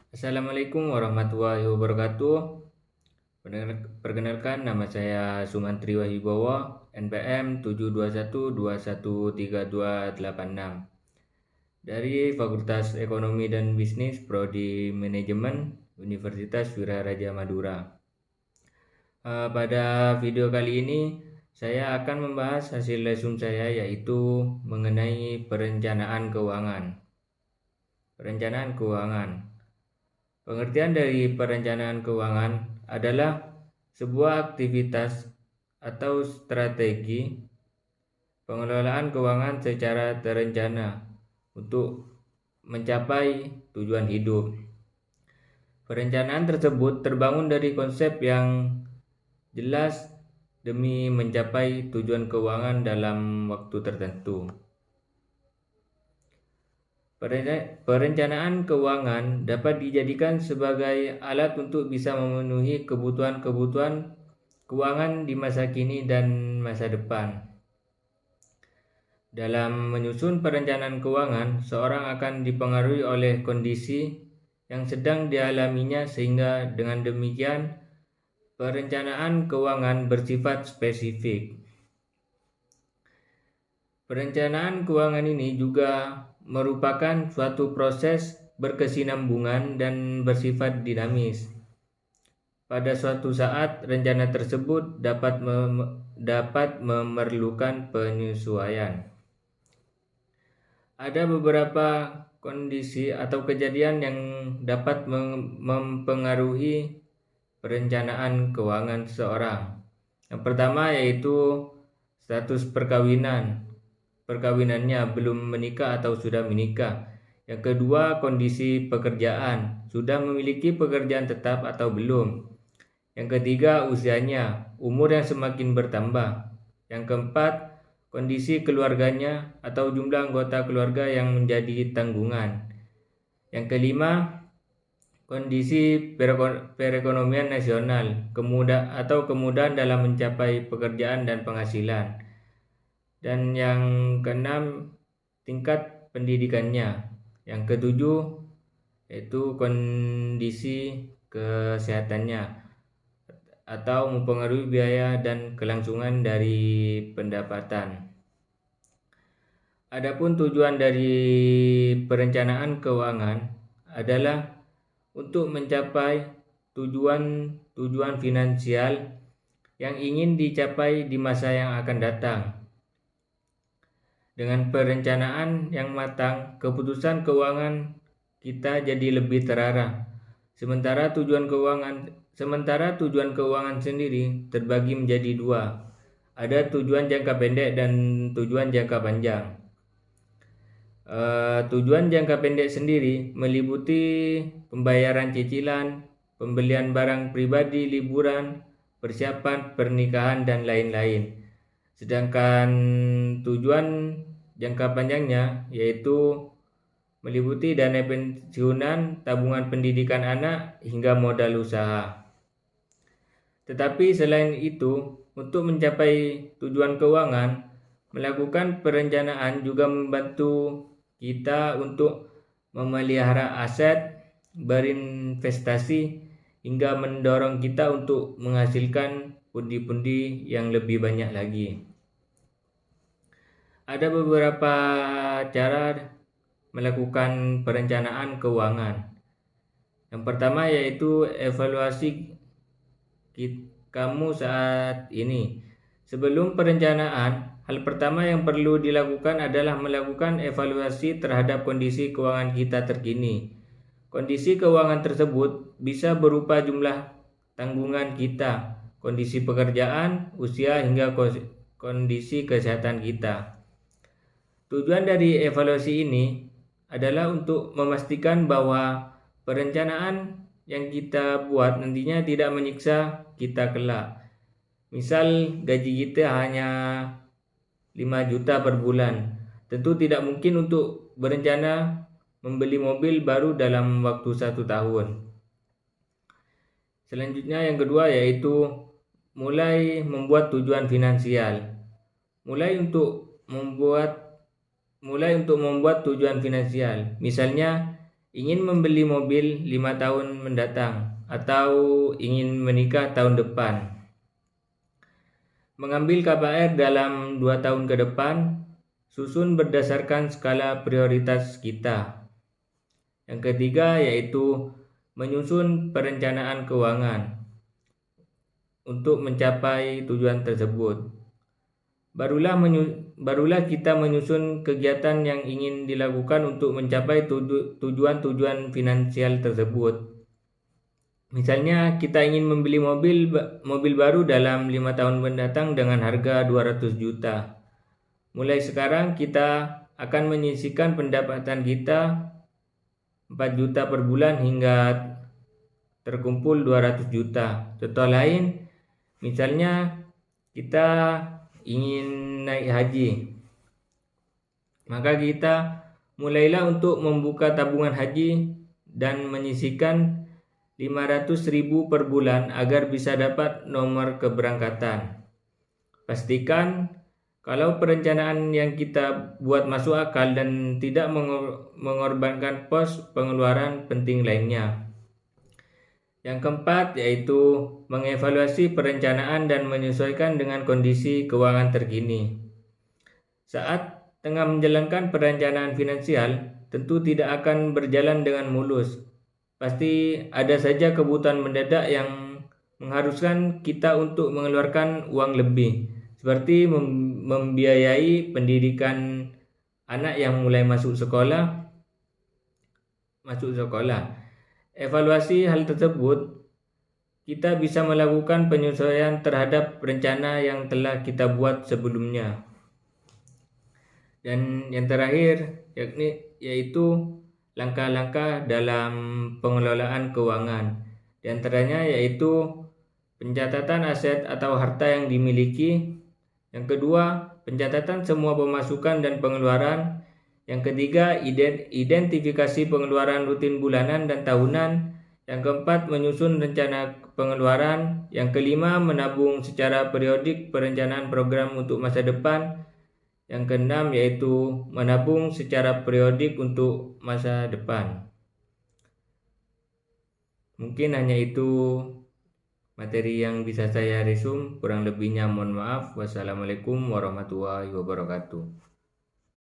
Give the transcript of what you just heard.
Assalamualaikum warahmatullahi wabarakatuh. Perkenalkan, nama saya Sumantri Wahibowo, NPM 721213286 dari Fakultas Ekonomi dan Bisnis Prodi Manajemen Universitas Wiraraja Madura. Pada video kali ini saya akan membahas hasil lesson saya, yaitu mengenai perencanaan keuangan. Pengertian dari perencanaan keuangan adalah sebuah aktivitas atau strategi pengelolaan keuangan secara terencana untuk mencapai tujuan hidup. Perencanaan tersebut terbangun dari konsep yang jelas demi mencapai tujuan keuangan dalam waktu tertentu. Perencanaan keuangan dapat dijadikan sebagai alat untuk bisa memenuhi kebutuhan-kebutuhan keuangan di masa kini dan masa depan. Dalam menyusun perencanaan keuangan, seorang akan dipengaruhi oleh kondisi yang sedang dialaminya, sehingga dengan demikian perencanaan keuangan bersifat spesifik. Perencanaan keuangan ini juga merupakan suatu proses berkesinambungan dan bersifat dinamis. Pada suatu saat, rencana tersebut dapat memerlukan penyesuaian. Ada beberapa kondisi atau kejadian yang dapat mempengaruhi perencanaan keuangan seseorang. Yang pertama yaitu status perkawinannya, belum menikah atau sudah menikah. Yang kedua, kondisi pekerjaan, sudah memiliki pekerjaan tetap atau belum. Yang ketiga, usianya, umur yang semakin bertambah. Yang keempat, kondisi keluarganya atau jumlah anggota keluarga yang menjadi tanggungan. Yang kelima, kondisi perekonomian nasional, kemudahan dalam mencapai pekerjaan dan penghasilan. Dan yang keenam, tingkat pendidikannya. Yang ketujuh yaitu kondisi kesehatannya atau mempengaruhi biaya dan kelangsungan dari pendapatan. Adapun tujuan dari perencanaan keuangan adalah untuk mencapai tujuan finansial yang ingin dicapai di masa yang akan datang. Dengan perencanaan yang matang, keputusan keuangan kita jadi lebih terarah. Sementara tujuan keuangan sendiri terbagi menjadi dua. Ada tujuan jangka pendek dan tujuan jangka panjang. Tujuan jangka pendek sendiri meliputi pembayaran cicilan, pembelian barang pribadi, liburan, persiapan pernikahan, dan lain-lain. Sedangkan tujuan jangka panjangnya yaitu meliputi dana pensiunan, tabungan pendidikan anak, hingga modal usaha. Tetapi selain itu, untuk mencapai tujuan keuangan, melakukan perencanaan juga membantu kita untuk memelihara aset, berinvestasi, hingga mendorong kita untuk menghasilkan pundi-pundi yang lebih banyak lagi. Ada beberapa cara melakukan perencanaan keuangan. Yang pertama yaitu evaluasi kamu saat ini. Sebelum perencanaan, hal pertama yang perlu dilakukan adalah melakukan evaluasi terhadap kondisi keuangan kita terkini. Kondisi keuangan tersebut bisa berupa jumlah tanggungan kita, kondisi pekerjaan, usia, hingga kondisi kesehatan kita. Tujuan dari evaluasi ini adalah untuk memastikan bahwa perencanaan yang kita buat nantinya tidak menyiksa kita kelak. Misal gaji kita hanya 5 juta per bulan. Tentu tidak mungkin untuk berencana membeli mobil baru dalam waktu 1 tahun. Selanjutnya yang kedua yaitu mulai membuat tujuan finansial. Mulai untuk membuat tujuan finansial. Misalnya ingin membeli mobil 5 tahun mendatang atau ingin menikah tahun depan. Mengambil KPR dalam 2 tahun ke depan, susun berdasarkan skala prioritas kita. Yang ketiga yaitu menyusun perencanaan keuangan untuk mencapai tujuan tersebut. Barulah kita menyusun kegiatan yang ingin dilakukan untuk mencapai tujuan-tujuan finansial tersebut. Misalnya kita ingin membeli mobil baru dalam 5 tahun mendatang dengan harga 200 juta. Mulai sekarang kita akan menyisihkan pendapatan kita 4 juta per bulan hingga terkumpul 200 juta. Contoh lain, misalnya kita ingin naik haji, maka kita mulailah untuk membuka tabungan haji dan menyisihkan 500.000 per bulan agar bisa dapat nomor keberangkatan. Pastikan kalau perencanaan yang kita buat masuk akal dan tidak mengorbankan pos pengeluaran penting lainnya. Yang keempat yaitu mengevaluasi perencanaan dan menyesuaikan dengan kondisi keuangan terkini. Saat tengah menjalankan perencanaan finansial, tentu tidak akan berjalan dengan mulus. Pasti ada saja kebutuhan mendadak yang mengharuskan kita untuk mengeluarkan uang lebih, seperti membiayai pendidikan anak yang mulai masuk sekolah. Evaluasi hal tersebut, kita bisa melakukan penyesuaian terhadap rencana yang telah kita buat sebelumnya. Dan yang terakhir yaitu langkah-langkah dalam pengelolaan keuangan. Di antaranya yaitu pencatatan aset atau harta yang dimiliki. Yang kedua, pencatatan semua pemasukan dan pengeluaran. Yang ketiga, identifikasi pengeluaran rutin bulanan dan tahunan. Yang keempat, menyusun rencana pengeluaran. Yang kelima, menabung secara periodik perencanaan program untuk masa depan. Yang keenam yaitu menabung secara periodik untuk masa depan. Mungkin hanya itu materi yang bisa saya resum, kurang lebihnya mohon maaf. Wassalamualaikum warahmatullahi wabarakatuh.